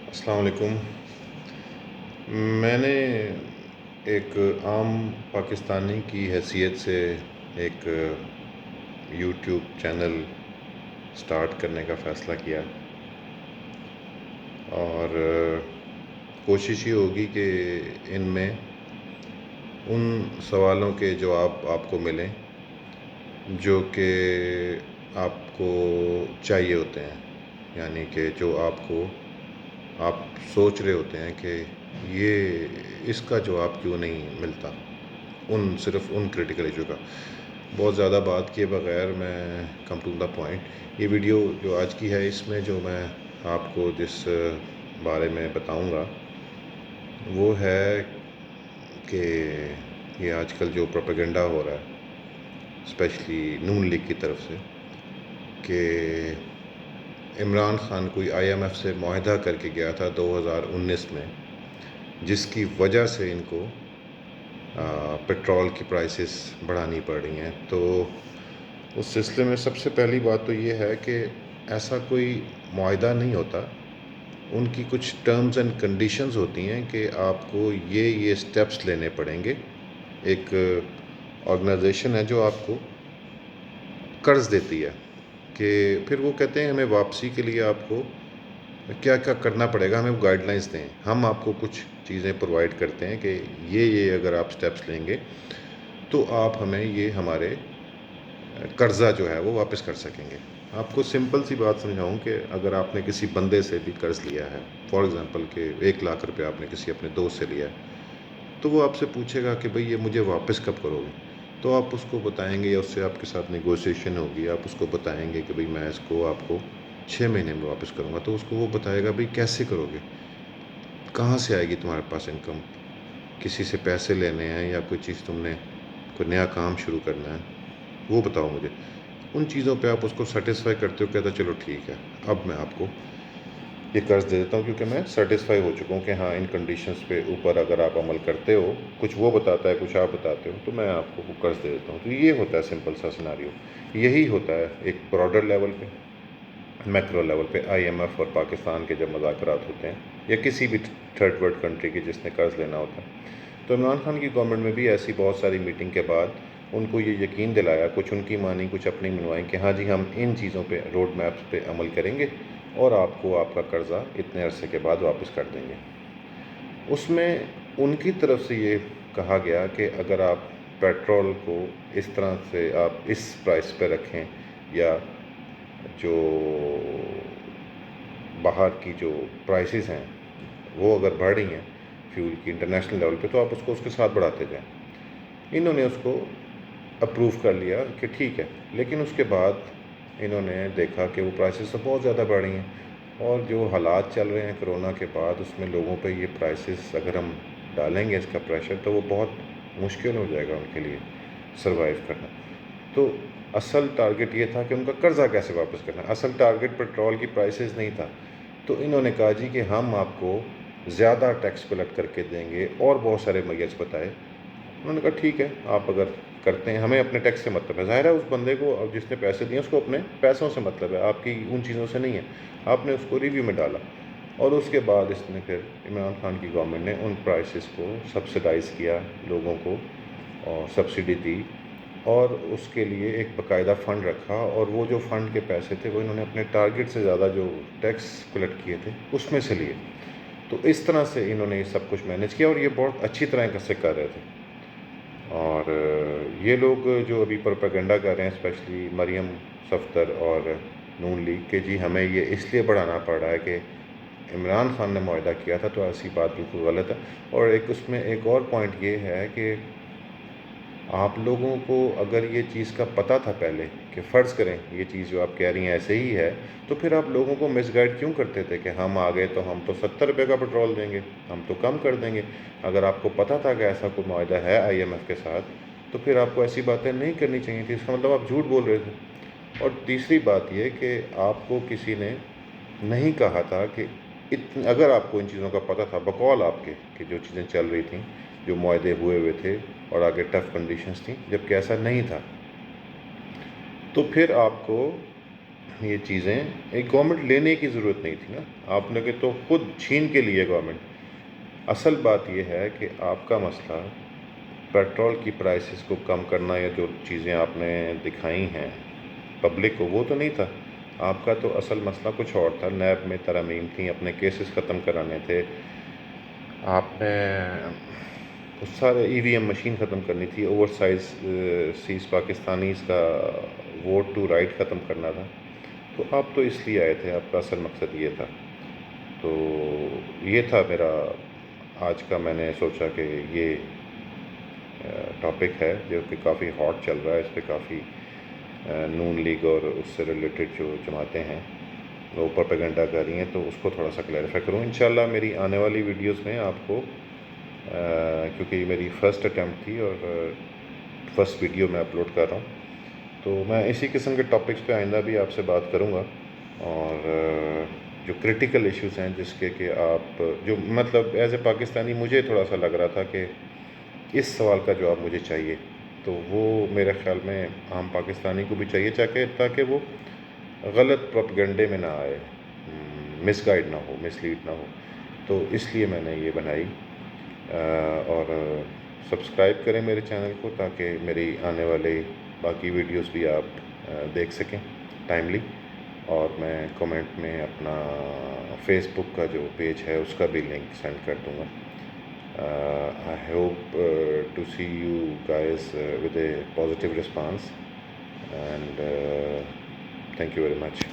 السلام علیکم۔ میں نے ایک عام پاکستانی کی حیثیت سے ایک یوٹیوب چینل سٹارٹ کرنے کا فیصلہ کیا، اور کوشش یہ ہوگی کہ ان میں ان سوالوں کے جواب آپ کو ملیں جو کہ آپ کو چاہیے ہوتے ہیں، یعنی کہ جو آپ سوچ رہے ہوتے ہیں کہ اس کا جواب کیوں نہیں ملتا، صرف ان کریٹیکل ایشو کا۔ بہت زیادہ بات کیے بغیر میں کم ٹو دا پوائنٹ، یہ ویڈیو جو آج کی ہے، اس میں جو میں آپ کو جس بارے میں بتاؤں گا وہ ہے کہ یہ آج کل جو پروپیگنڈا ہو رہا ہے اسپیشلی نون لیگ کی طرف سے، کہ عمران خان کوئی آئی ایم ایف سے معاہدہ کر کے گیا تھا 2019 میں، جس کی وجہ سے ان کو پٹرول کی پرائسز بڑھانی پڑ رہی ہیں۔ تو اس سلسلے میں سب سے پہلی بات تو یہ ہے کہ ایسا کوئی معاہدہ نہیں ہوتا، ان کی کچھ ٹرمز اینڈ کنڈیشنز ہوتی ہیں کہ آپ کو یہ سٹیپس لینے پڑیں گے۔ ایک آرگنائزیشن ہے جو آپ کو قرض دیتی ہے، کہ پھر وہ کہتے ہیں ہمیں واپسی کے لیے آپ کو کیا کیا کرنا پڑے گا، ہمیں وہ گائیڈ لائنس دیں۔ ہم آپ کو کچھ چیزیں پرووائڈ کرتے ہیں کہ یہ اگر آپ سٹیپس لیں گے تو آپ ہمیں یہ ہمارے قرضہ جو ہے وہ واپس کر سکیں گے۔ آپ کو سمپل سی بات سمجھاؤں کہ اگر آپ نے کسی بندے سے بھی قرض لیا ہے، فار ایگزامپل کہ 1 لاکھ روپے آپ نے کسی اپنے دوست سے لیا ہے، تو وہ آپ سے پوچھے گا کہ بھئی یہ مجھے واپس کب کرو گے؟ تو آپ اس کو بتائیں گے، یا اس سے آپ کے ساتھ نیگوسیشن ہوگی، آپ اس کو بتائیں گے کہ بھئی میں اس کو آپ کو 6 مہینے میں واپس کروں گا۔ تو اس کو وہ بتائے گا بھئی کیسے کرو گے، کہاں سے آئے گی تمہارے پاس انکم، کسی سے پیسے لینے ہیں یا کوئی چیز تم نے کوئی نیا کام شروع کرنا ہے، وہ بتاؤ مجھے۔ ان چیزوں پہ آپ اس کو سیٹسفائی کرتے ہو، کہتا چلو ٹھیک ہے، اب میں آپ کو یہ قرض دے دیتا ہوں، کیونکہ میں سیٹسفائی ہو چکا ہوں کہ ہاں ان کنڈیشنز پہ اوپر اگر آپ عمل کرتے ہو، کچھ وہ بتاتا ہے کچھ آپ بتاتے ہو، تو میں آپ کو وہ قرض دے دیتا ہوں۔ تو یہ ہوتا ہے سمپل سا سیناریو۔ یہی ہوتا ہے ایک براڈر لیول پہ، میکرو لیول پہ آئی ایم ایف اور پاکستان کے جب مذاکرات ہوتے ہیں، یا کسی بھی تھرڈ ورلڈ کنٹری کی جس نے قرض لینا ہوتا ہے۔ تو عمران خان کی گورنمنٹ میں بھی ایسی بہت ساری میٹنگ کے بعد ان کو یہ یقین دلایا، کچھ ان کی مانی کچھ اپنی منوائیں، کہ ہاں جی ہم ان چیزوں پہ روڈ میپس پہ عمل کریں گے اور آپ کو آپ کا قرضہ اتنے عرصے کے بعد واپس کر دیں گے۔ اس میں ان کی طرف سے یہ کہا گیا کہ اگر آپ پیٹرول کو اس طرح سے آپ اس پرائس پہ رکھیں، یا جو باہر کی جو پرائسز ہیں وہ اگر بڑھ رہی ہیں فیول کی انٹرنیشنل لیول پہ، تو آپ اس کے ساتھ بڑھاتے جائیں۔ انہوں نے اس کو اپروو کر لیا کہ ٹھیک ہے، لیکن اس کے بعد انہوں نے دیکھا کہ وہ پرائسز تو بہت زیادہ بڑھ رہی ہیں، اور جو حالات چل رہے ہیں کرونا کے بعد، اس میں لوگوں پہ یہ پرائسز اگر ہم ڈالیں گے اس کا پریشر، تو وہ بہت مشکل ہو جائے گا ان کے لیے سروائیو کرنا۔ تو اصل ٹارگٹ یہ تھا کہ ان کا قرضہ کیسے واپس کرنا، اصل ٹارگٹ پیٹرول کی پرائسز نہیں تھا۔ تو انہوں نے کہا جی کہ ہم آپ کو زیادہ ٹیکس کلیکٹ کر کے دیں گے، اور بہت سارے میجرز بتائے۔ انہوں نے کہا ٹھیک ہے، آپ اگر کرتے ہیں، ہمیں اپنے ٹیکس سے مطلب ہے۔ ظاہر ہے اس بندے کو جس نے پیسے دیے اس کو اپنے پیسوں سے مطلب ہے، آپ کی ان چیزوں سے نہیں ہے۔ آپ نے اس کو ریویو میں ڈالا، اور اس کے بعد اس نے پھر عمران خان کی گورنمنٹ نے ان پرائسز کو سبسڈائز کیا، لوگوں کو اور سبسڈی دی، اور اس کے لیے ایک باقاعدہ فنڈ رکھا، اور وہ جو فنڈ کے پیسے تھے وہ انہوں نے اپنے ٹارگٹ سے زیادہ جو ٹیکس کلیکٹ کیے تھے اس میں سے لیے۔ تو اس طرح سے انہوں نے یہ سب کچھ مینیج کیا، اور یہ بہت اچھی طرح سے کر رہے تھے۔ اور یہ لوگ جو ابھی پروپیگنڈا کر رہے ہیں، اسپیشلی مریم صفدر اور نون لیگ، کہ جی ہمیں یہ اس لیے بڑھانا پڑ رہا ہے کہ عمران خان نے معاہدہ کیا تھا، تو ایسی بات بالکل غلط ہے۔ اور اس میں ایک اور پوائنٹ یہ ہے کہ آپ لوگوں کو اگر یہ چیز کا پتہ تھا پہلے، کہ فرض کریں یہ چیز جو آپ کہہ رہی ہیں ایسے ہی ہے، تو پھر آپ لوگوں کو مس گائیڈ کیوں کرتے تھے کہ ہم آ گئے تو ہم تو 70 روپے کا پیٹرول دیں گے، ہم تو کم کر دیں گے؟ اگر آپ کو پتہ تھا کہ ایسا کوئی معاہدہ ہے آئی ایم ایف کے ساتھ، تو پھر آپ کو ایسی باتیں نہیں کرنی چاہیے تھی۔ اس کا مطلب آپ جھوٹ بول رہے تھے۔ اور تیسری بات یہ کہ آپ کو کسی نے نہیں کہا تھا کہ اگر آپ کو ان چیزوں کا پتہ تھا بقول آپ کے، کہ جو چیزیں چل رہی تھیں، جو معاہدے ہوئے تھے اور آگے ٹف کنڈیشنز تھیں، جب کہ ایسا نہیں تھا، تو پھر آپ کو یہ چیزیں ایک گورنمنٹ لینے کی ضرورت نہیں تھی نا، آپ نے کہ تو خود چھین کے لیے گورنمنٹ۔ اصل بات یہ ہے کہ آپ کا مسئلہ پیٹرول کی پرائسز کو کم کرنا یا جو چیزیں آپ نے دکھائی ہیں پبلک کو، وہ تو نہیں تھا آپ کا۔ تو اصل مسئلہ کچھ اور تھا، نیب میں ترامیم تھیں، اپنے کیسز ختم کرانے تھے، آپ نے اس سارے ای وی ایم مشین ختم کرنی تھی، اوور سائز سیز پاکستانیز کا ووٹ ٹو رائٹ ختم کرنا تھا۔ تو آپ تو اس لیے آئے تھے، آپ کا اصل مقصد یہ تھا۔ تو یہ تھا میرا آج کا، میں نے سوچا کہ یہ ٹاپک ہے جو کہ کافی ہاٹ چل رہا ہے، اس پہ کافی نون لیگ اور اس سے ریلیٹڈ جو جماعتیں ہیں وہ پروپیگنڈا کر رہی ہیں، تو اس کو تھوڑا سا کلیریفائی کروں انشاءاللہ میری آنے والی ویڈیوز میں آپ کو، کیونکہ یہ میری فرسٹ اٹیمپٹ تھی اور فرسٹ ویڈیو میں اپلوڈ کر رہا ہوں، تو میں اسی قسم کے ٹاپکس پہ آئندہ بھی آپ سے بات کروں گا، اور جو کرٹیکل ایشوز ہیں جس کے کہ آپ جو مطلب ایز اے پاکستانی مجھے تھوڑا سا لگ رہا تھا کہ اس سوال کا جواب مجھے چاہیے، تو وہ میرے خیال میں عام پاکستانی کو بھی چاہیے، تاکہ وہ غلط پروپیگنڈے میں نہ آئے، مس گائیڈ نہ ہو، مس لیڈ نہ ہو۔ تو اس لیے میں نے یہ بنائی، اور سبسکرائب کریں میرے چینل کو تاکہ میری آنے والے باقی ویڈیوز بھی آپ دیکھ سکیں ٹائملی، اور میں کومنٹ میں اپنا فیس بک کا جو پیج ہے اس کا بھی لنک سینڈ کر دوں گا۔ I hope to see you guys with a positive response, and thank you very much.